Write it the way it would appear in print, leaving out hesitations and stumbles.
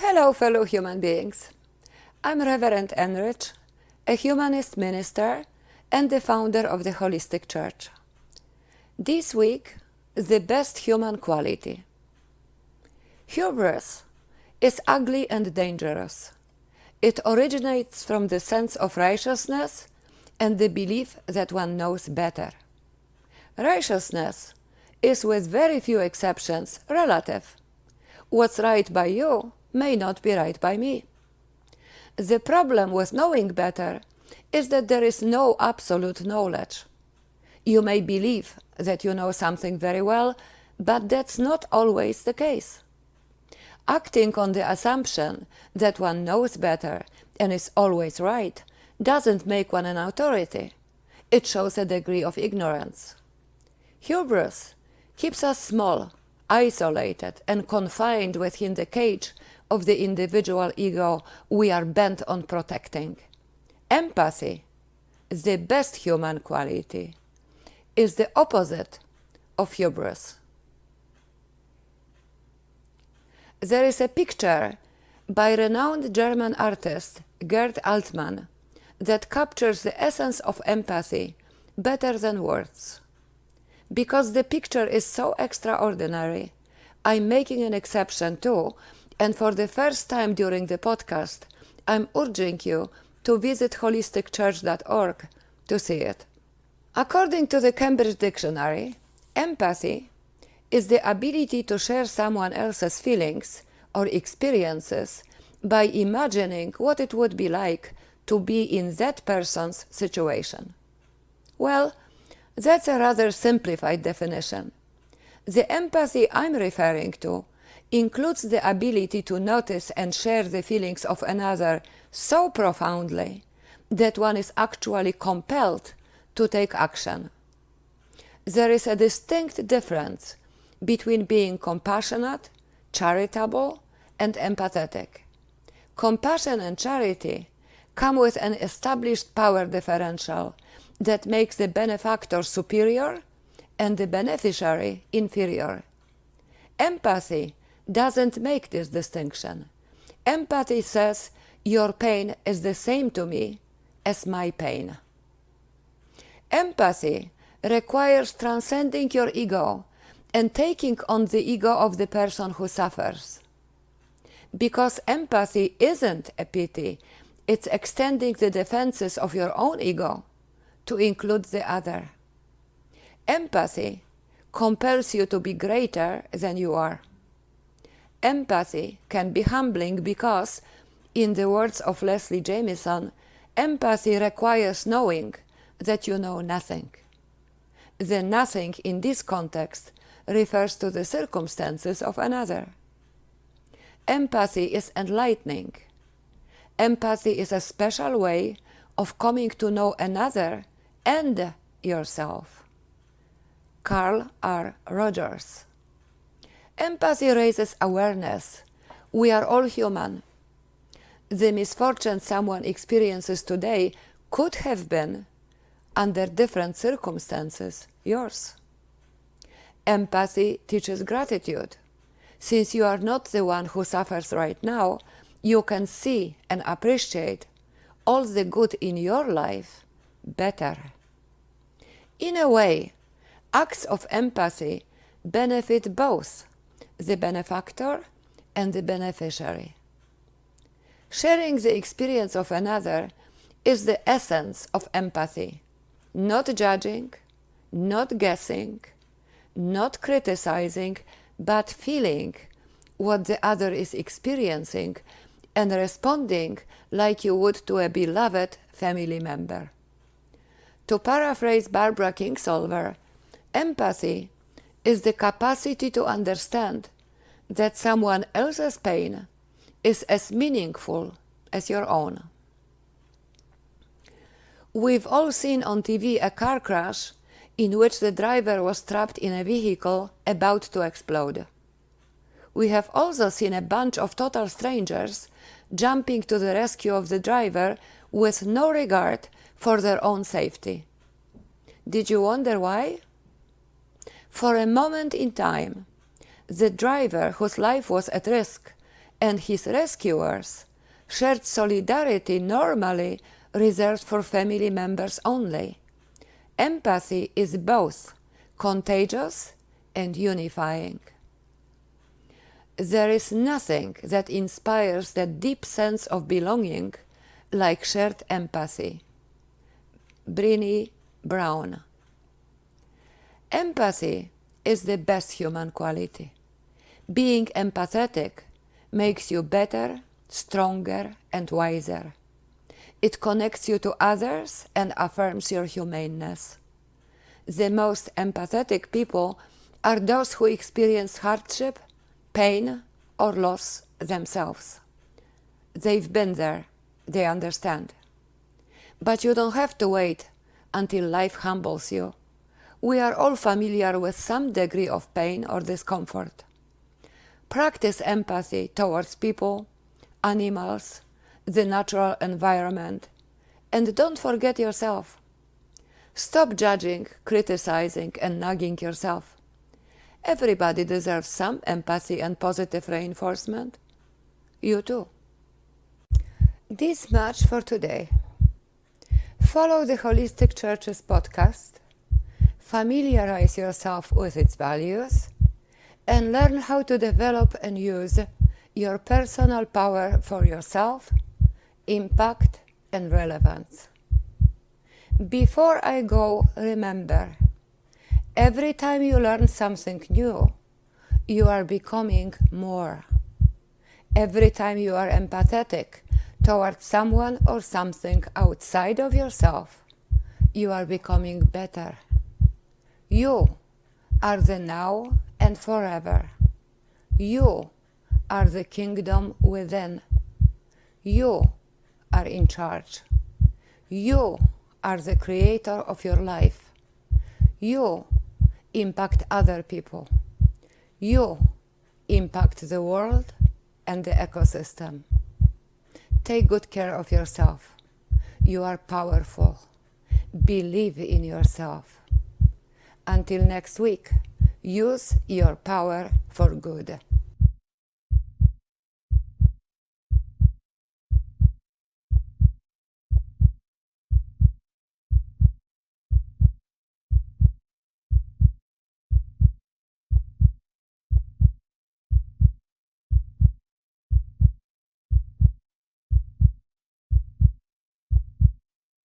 Hello, fellow human beings. I'm Reverend Enrich, a humanist minister and the founder of the Holistic Church. This week, the best human quality. Hubris is ugly and dangerous. It originates from the sense of righteousness and the belief that one knows better. Righteousness is, with very few exceptions, relative. What's right by you may not be right by me. The problem with knowing better is that there is no absolute knowledge. You may believe that you know something very well, but that's not always the case. Acting on the assumption that one knows better and is always right doesn't make one an authority. It shows a degree of ignorance. Hubris keeps us small, isolated, and confined within the cage of the individual ego we are bent on protecting. Empathy, the best human quality, is the opposite of hubris. There is a picture by renowned German artist Gerd Altmann that captures the essence of empathy better than words. Because the picture is so extraordinary, I'm making an exception too, and for the first time during the podcast, I'm urging you to visit holisticchurch.org to see it. According to the Cambridge Dictionary, empathy is the ability to share someone else's feelings or experiences by imagining what it would be like to be in that person's situation. Well, that's a rather simplified definition. The empathy I'm referring to includes the ability to notice and share the feelings of another so profoundly that one is actually compelled to take action. There is a distinct difference between being compassionate, charitable, and empathetic. Compassion and charity come with an established power differential that makes the benefactor superior and the beneficiary inferior. Empathy doesn't make this distinction. Empathy says your pain is the same to me as my pain. Empathy requires transcending your ego and taking on the ego of the person who suffers. Because empathy isn't a pity, it's extending the defenses of your own ego to include the other. Empathy compels you to be greater than you are. Empathy can be humbling because, in the words of Leslie Jamison, empathy requires knowing that you know nothing. The nothing in this context refers to the circumstances of another. Empathy is enlightening. Empathy is a special way of coming to know another and yourself. Carl R. Rogers. Empathy raises awareness. We are all human. The misfortune someone experiences today could have been, under different circumstances, yours. Empathy teaches gratitude. Since you are not the one who suffers right now, you can see and appreciate all the good in your life better. In a way, acts of empathy benefit both the benefactor and the beneficiary. Sharing the experience of another is the essence of empathy. Not judging, not guessing, not criticizing, but feeling what the other is experiencing and responding like you would to a beloved family member. To paraphrase Barbara Kingsolver, empathy is the capacity to understand that someone else's pain is as meaningful as your own. We've all seen on TV a car crash in which the driver was trapped in a vehicle about to explode. We have also seen a bunch of total strangers jumping to the rescue of the driver with no regard for their own safety. Did you wonder why? For a moment in time, the driver whose life was at risk and his rescuers, shared solidarity normally reserved for family members only. Empathy is both contagious and unifying. There is nothing that inspires that deep sense of belonging like shared empathy. Brené Brown. Empathy is the best human quality. Being empathetic makes you better, stronger, and wiser. It connects you to others and affirms your humaneness. The most empathetic people are those who experience hardship, pain, or loss themselves. They've been there, they understand. But you don't have to wait until life humbles you. We are all familiar with some degree of pain or discomfort. Practice empathy towards people, animals, the natural environment, and don't forget yourself. Stop judging, criticizing, and nagging yourself. Everybody deserves some empathy and positive reinforcement. You too. This much for today. Follow the Holistic Church's podcast, familiarize yourself with its values, and learn how to develop and use your personal power for yourself, impact, and relevance. Before I go, remember, every time you learn something new, you are becoming more. Every time you are empathetic towards someone or something outside of yourself, you are becoming better. You are the now and forever. You are the kingdom within. You are in charge. You are the creator of your life. You impact other people. You impact the world and the ecosystem. Take good care of yourself. You are powerful. Believe in yourself. Until next week, use your power for good.